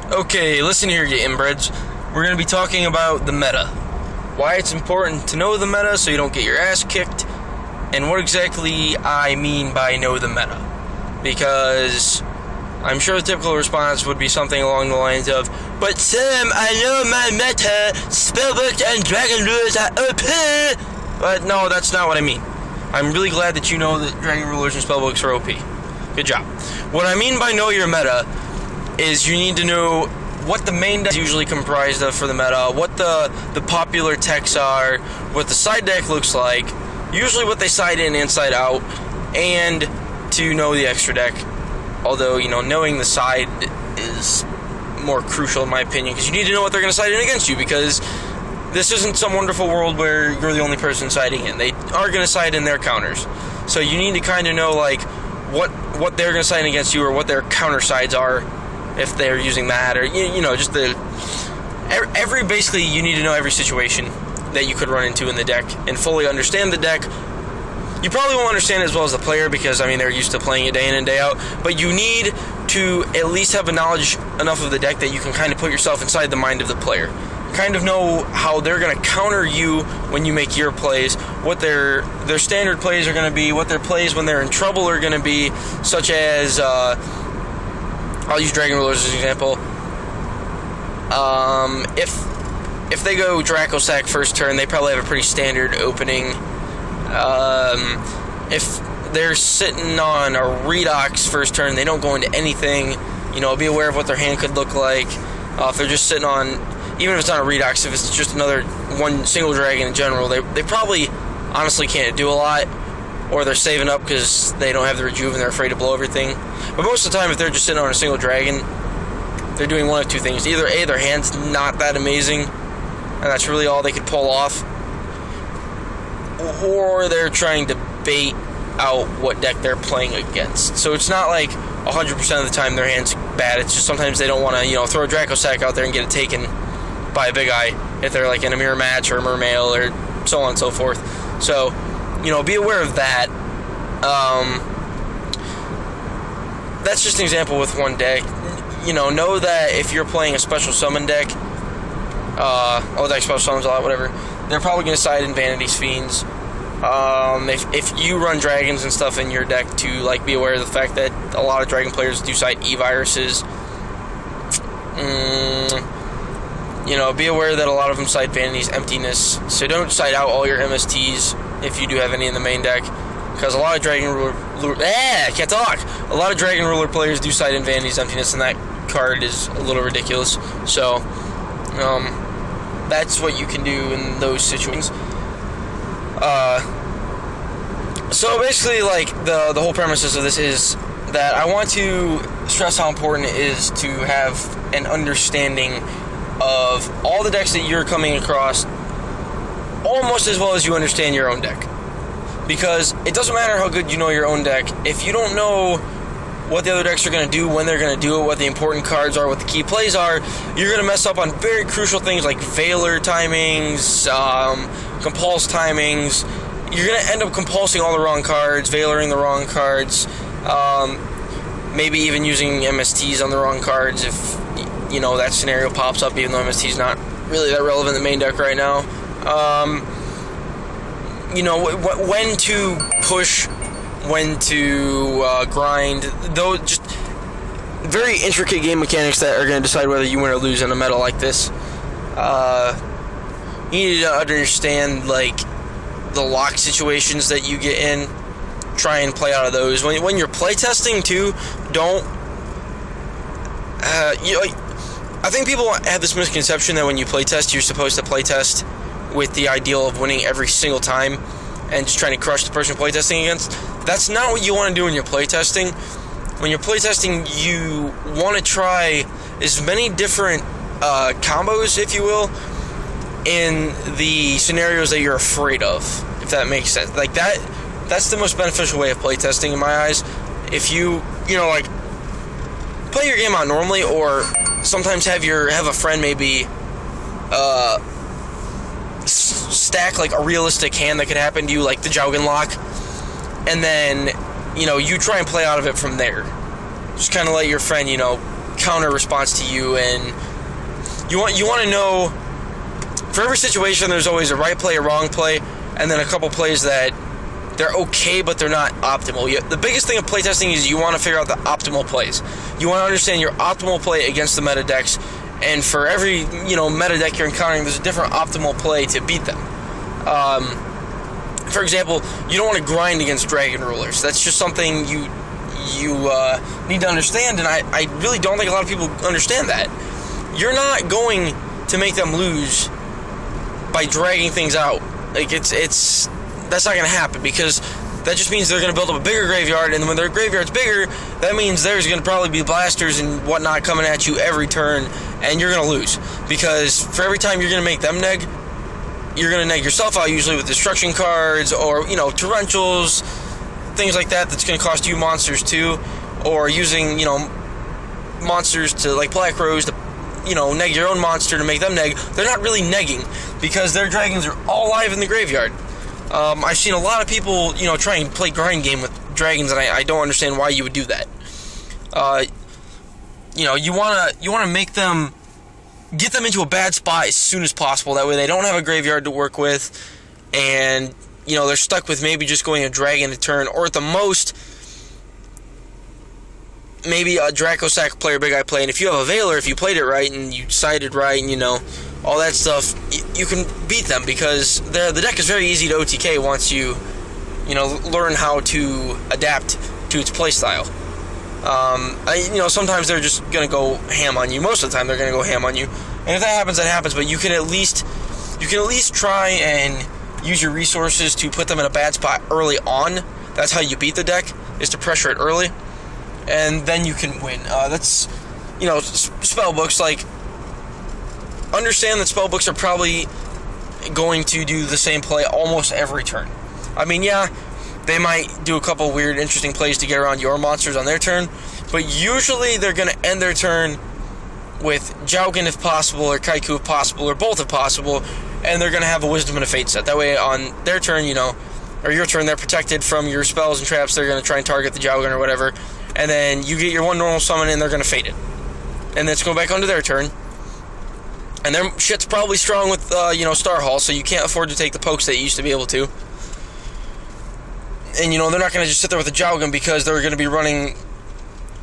Okay, listen here, you inbreds. We're going to be talking about the meta. Why it's important to know the meta so you don't get your ass kicked, and what exactly I mean by know the meta. Because I'm sure the typical response would be something along the lines of, "But Sam, I know my meta, spellbook and dragon rulers are OP!" But no, that's not what I mean. I'm really glad that you know that dragon rulers and spellbooks are OP. Good job. What I mean by know your meta is you need to know what the main deck is usually comprised of for the meta, what the popular techs are, what the side deck looks like, usually what they side in and side out, and to know the extra deck. Although, knowing the side is more crucial in my opinion, because you need to know what they're going to side in against you, because this isn't some wonderful world where you're the only person siding in. They are going to side in their counters. So you need to kind of know, what they're going to side in against you, or what their counter sides are, if they're using that, or, just basically you need to know every situation that you could run into in the deck, and fully understand the deck. You probably won't understand it as well as the player, because, they're used to playing it day in and day out, but you need to at least have a knowledge enough of the deck that you can kind of put yourself inside the mind of the player. Kind of know how they're going to counter you when you make your plays, what their standard plays are going to be, what their plays when they're in trouble are going to be, such as, I'll use Dragon Rulers as an example. If they go Dracosac first turn, they probably have a pretty standard opening. If they're sitting on a Redox first turn, they don't go into anything. Be aware of what their hand could look like. If they're just sitting on, even if it's not a Redox, if it's just another one single dragon in general, they probably honestly can't do a lot, or they're saving up because they don't have the rejuve and they're afraid to blow everything. But most of the time, if they're just sitting on a single dragon, they're doing one of two things. Either A, their hand's not that amazing, and that's really all they could pull off, or they're trying to bait out what deck they're playing against. So it's not like 100% of the time their hand's bad. It's just sometimes they don't want to, throw a Dracosac out there and get it taken by a big eye if they're like in a mirror match or a mermail or so on and so forth. So, be aware of that. That's just an example with one deck. Know that if you're playing a special summon deck, deck special summons a lot, whatever, they're probably going to side in Vanity's Fiends. If you run dragons and stuff in your deck, to be aware of the fact that a lot of dragon players do side E-Viruses. Be aware that a lot of them side Vanity's Emptiness, so don't side out all your MSTs if you do have any in the main deck, because a lot of Dragon Ruler... A lot of Dragon Ruler players do side in Vanity's Emptiness, and that card is a little ridiculous. So, that's what you can do in those situations. So basically, the whole premises of this is that I want to stress how important it is to have an understanding of all the decks that you're coming across, almost as well as you understand your own deck. Because it doesn't matter how good you know your own deck, if you don't know what the other decks are going to do, when they're going to do it, what the important cards are, what the key plays are, you're going to mess up on very crucial things like Veiler timings, Compulse timings. You're going to end up compulsing all the wrong cards, Veilering the wrong cards, maybe even using MSTs on the wrong cards if that scenario pops up, even though MST is not really that relevant in the main deck right now. When to push, when to grind, those just very intricate game mechanics that are going to decide whether you win or lose in a meta like this. You need to understand, the lock situations that you get in. Try and play out of those. When you're playtesting, too, don't... I think people have this misconception that when you playtest, you're supposed to playtest with the ideal of winning every single time and just trying to crush the person you're playtesting against. That's not what you want to do when you're playtesting. When you're playtesting, you want to try as many different combos, if you will, in the scenarios that you're afraid of, if that makes sense. That's the most beneficial way of playtesting in my eyes. If you, play your game out normally, or sometimes have a friend maybe stack a realistic hand that could happen to you, like the Jaugen Lock, and then you try and play out of it from there. Just kind of let your friend counter response to you, and you want to know, for every situation there's always a right play, a wrong play, and then a couple plays that they're okay but they're not optimal. The biggest thing of playtesting is you want to figure out the optimal plays. You want to understand your optimal play against the meta decks, and for every meta deck you're encountering, there's a different optimal play to beat them. For example, you don't want to grind against Dragon Rulers. That's just something you need to understand, and I really don't think a lot of people understand that. You're not going to make them lose by dragging things out. Like that's not going to happen, because that just means they're going to build up a bigger graveyard, and when their graveyard's bigger, that means there's going to probably be blasters and whatnot coming at you every turn, and you're going to lose, because for every time you're going to make them neg, you're going to neg yourself out, usually with destruction cards or torrentials, things like that. That's going to cost you monsters too, or using monsters to, like Black Rose, to neg your own monster to make them neg. They're not really negging, because their dragons are all live in the graveyard. I've seen a lot of people try and play grind game with dragons, and I don't understand why you would do that. You want to make them, get them into a bad spot as soon as possible. That way they don't have a graveyard to work with, and they're stuck with maybe just going a dragon a turn, or at the most maybe a Dracosac play or Big Eye play. And if you have a Veiler, if you played it right and you decided right, and all that stuff, you can beat them, because the deck is very easy to OTK once you learn how to adapt to its playstyle. Sometimes they're just gonna go ham on you. Most of the time they're gonna go ham on you, and if that happens, that happens. But you can at least try and use your resources to put them in a bad spot early on. That's how you beat the deck, is to pressure it early, and then you can win. That's spell books. Like, understand that spell books are probably going to do the same play almost every turn. I mean, yeah, they might do a couple weird, interesting plays to get around your monsters on their turn, but usually they're going to end their turn with Jowgen if possible, or Kaiku if possible, or both if possible, and they're going to have a Wisdom and a Fate set. That way on their turn, or your turn, they're protected from your spells and traps. They're going to try and target the Jowgen or whatever, and then you get your one normal summon, and they're going to Fate it. And then it's going back onto their turn. And their shit's probably strong with, Star Hall, so you can't afford to take the pokes that you used to be able to. And, they're not going to just sit there with a Jowgen, because they're going to be running,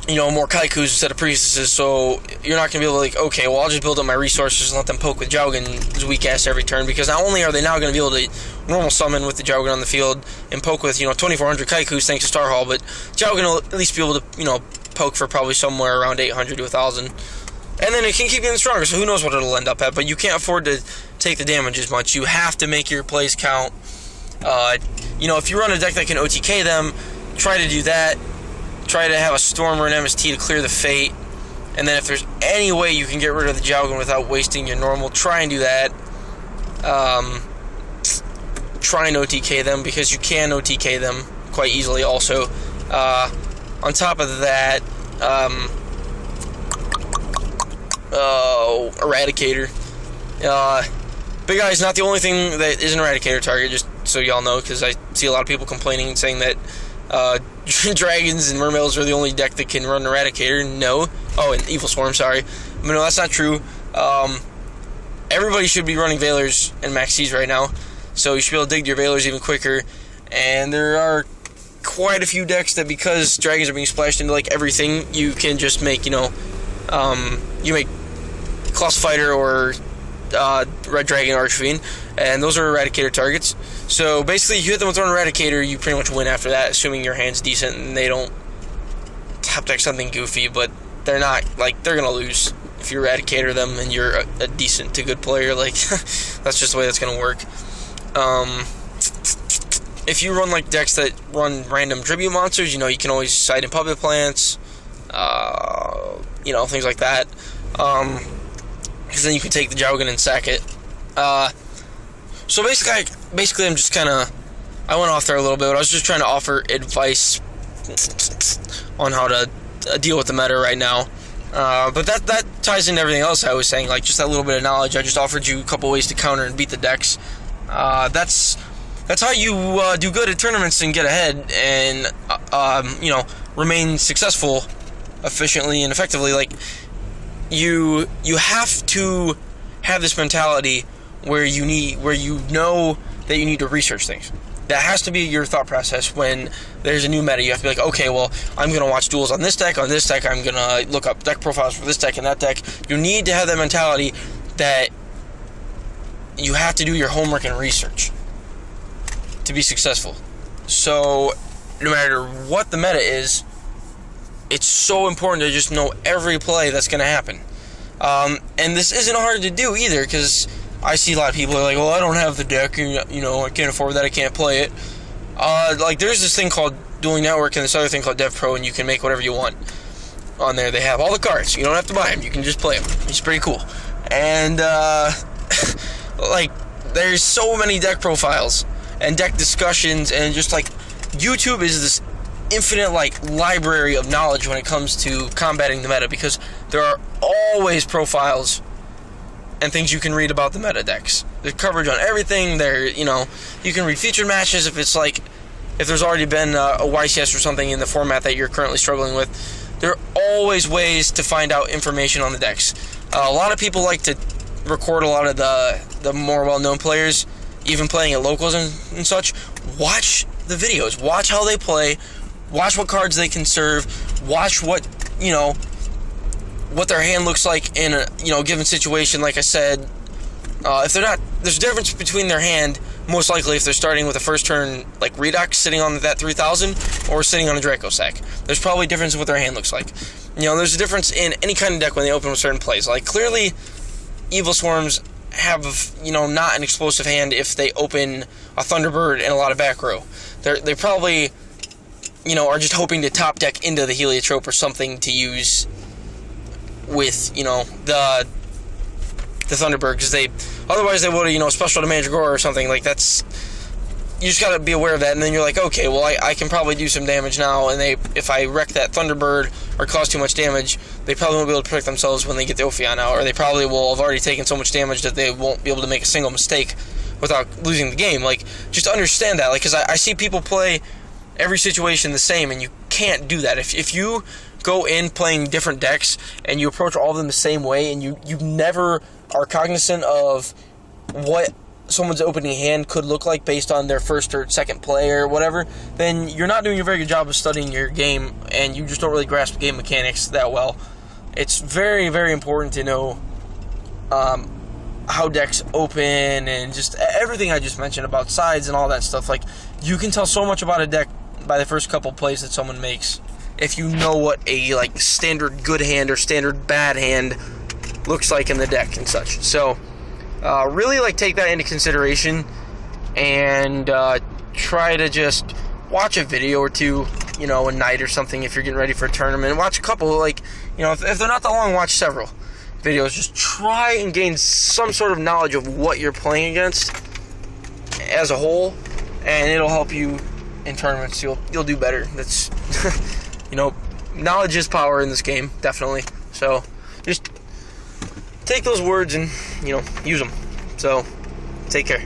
more Kaikus instead of Priestesses, so you're not going to be able to, like, okay, well, I'll just build up my resources and let them poke with Jowgen's weak ass every turn, because not only are they now going to be able to normal summon with the Jowgen on the field and poke with, 2,400 Kaikus thanks to Star Hall, but Jowgen will at least be able to, poke for probably somewhere around 800 to 1,000. And then it can keep getting stronger, so who knows what it'll end up at, but you can't afford to take the damage as much. You have to make your plays count. If you run a deck that can OTK them, try to do that. Try to have a Storm or an MST to clear the Fate. And then if there's any way you can get rid of the Jowgen without wasting your normal, try and do that. Try and OTK them, because you can OTK them quite easily also. On top of that, Eradicator. Big Eye is not the only thing that is an Eradicator target, just so y'all know, because I see a lot of people complaining and saying that Dragons and Mermaids are the only deck that can run Eradicator. No. Oh, and Evil Swarm, sorry. But no, that's not true. Everybody should be running Veilers and Maxis right now, so you should be able to dig your Veilers even quicker. And there are quite a few decks that, because Dragons are being splashed into, like, everything, you can just make, you make Colossus Fighter or Red Dragon Archfiend, and those are Eradicator targets. So basically, if you hit them with one Eradicator, you pretty much win after that, assuming your hand's decent and they don't top deck something goofy, but they're not, like, they're going to lose if you Eradicator them and you're a decent to good player. Like, that's just the way that's going to work. If you run, like, decks that run random tribute monsters, you can always side in Puppet Plants, things like that. Because then you can take the Jowgen and sack it. So basically, I'm just kind of, I went off there a little bit, but I was just trying to offer advice on how to deal with the meta right now. But that ties into everything else I was saying, like, just that little bit of knowledge. I just offered you a couple ways to counter and beat the decks. That's how you do good at tournaments and get ahead and, remain successful efficiently and effectively. Like, you have to have this mentality where you know that you need to research things. That has to be your thought process when there's a new meta. You have to be like, okay, well, I'm going to watch duels on this deck. On this deck, I'm going to look up deck profiles for this deck and that deck. You need to have that mentality that you have to do your homework and research to be successful. So, no matter what the meta is, it's so important to just know every play that's going to happen. And this isn't hard to do either, because I see a lot of people are like, well, I don't have the deck, and, I can't afford that, I can't play it. There's this thing called Dueling Network and this other thing called Dev Pro, and you can make whatever you want on there. They have all the cards. You don't have to buy them. You can just play them. It's pretty cool. And, there's so many deck profiles and deck discussions, and just, YouTube is this infinite, library of knowledge when it comes to combating the meta, because there are always profiles and things you can read about the meta decks. There's coverage on everything. You can read featured matches if there's already been a YCS or something in the format that you're currently struggling with. There are always ways to find out information on the decks. A lot of people like to record a lot of the more well-known players, even playing at locals and such. Watch the videos. Watch how they play. Watch what cards they can serve. Watch what their hand looks like in a given situation. Like I said, there's a difference between their hand, most likely if they're starting with a first turn Redux sitting on that 3000 or sitting on a Draco sack. There's probably a difference in what their hand looks like. There's a difference in any kind of deck when they open with certain plays. Clearly, Evil Swarms have not an explosive hand if they open a Thunderbird and a lot of back row. They probably are just hoping to top deck into the Heliotrope or something to use with the Thunderbird, because otherwise they would special to Mandragora or something. That's, you just gotta be aware of that, and then you're like, okay, well, I can probably do some damage now, and if I wreck that Thunderbird or cause too much damage, they probably won't be able to protect themselves when they get the Ophion out, or they probably will have already taken so much damage that they won't be able to make a single mistake without losing the game. Just understand that, because I see people play every situation the same, and you can't do that. If you go in playing different decks and you approach all of them the same way, and you never are cognizant of what someone's opening hand could look like based on their first or second play or whatever, then you're not doing a very good job of studying your game, and you just don't really grasp game mechanics that well. It's very, very important to know how decks open, and just everything I just mentioned about sides and all that stuff. You can tell so much about a deck by the first couple plays that someone makes if you know what a standard good hand or standard bad hand looks like in the deck and such. So really take that into consideration, and try to just watch a video or two a night or something if you're getting ready for a tournament. Watch a couple, if they're not that long, watch several videos. Just try and gain some sort of knowledge of what you're playing against as a whole, and it'll help you in tournaments. You'll do better. That's knowledge is power in this game, definitely. So just take those words and use them. So take care.